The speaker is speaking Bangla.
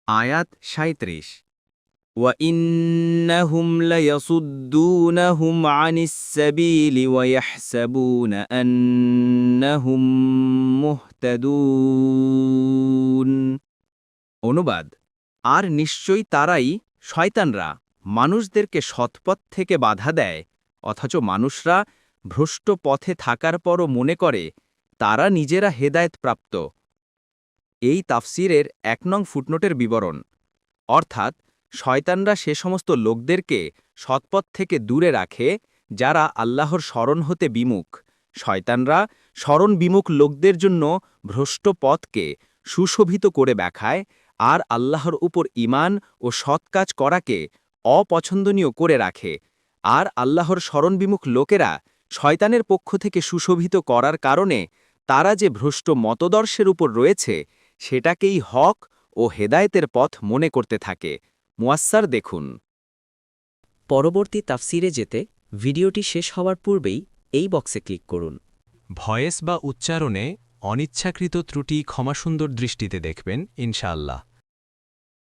আয়াত ৩৭ وَإِنَّهُمْ لَيَصُدُّونَهُمْ عَنِ السَّبِيلِ وَيَحْسَبُونَ أَنَّهُمْ مُهْتَدُونَ অনুবাদ আর নিশ্চয়ই তারাই শয়তানরা মানুষদেরকে সৎপথ থেকে বাধা দেয় অথচ মানুষরা ভ্রষ্ট পথে থাকার পরও মনে করে তারা নিজেরা হেদায়েতপ্রাপ্ত। এই তাফসিরের ১ নং ফুটনোটের বিবরণ অর্থাৎ শয়তানরা সে সমস্ত লোকদেরকে সৎপথ থেকে দূরে রাখে যারা আল্লাহর স্মরণ হতে বিমুখ। শয়তানরা স্মরণ বিমুখ লোকদের জন্য ভ্রষ্ট পথকে সুশোভিত করে দেখায় আর আল্লাহর উপর ঈমান ও সৎ কাজ করাকে অপছন্দনীয় করে রাখে। আর আল্লাহর স্মরণবিমুখ লোকেরা শয়তানের পক্ষ থেকে সুশোভিত করার কারণে তারা যে ভ্রষ্ট মতদর্শের উপর রয়েছে সেটাকেই হক ও হেদায়েতের পথ মনে করতে থাকে। মুয়াস্সার দেখুন। পরবর্তী তাফসিরে যেতে ভিডিওটি শেষ হওয়ার পূর্বেই এই বক্সে ক্লিক করুন। ভয়েস বা উচ্চারণে অনিচ্ছাকৃত ত্রুটি ক্ষমাসুন্দর দৃষ্টিতে দেখবেন ইনশাআল্লাহ।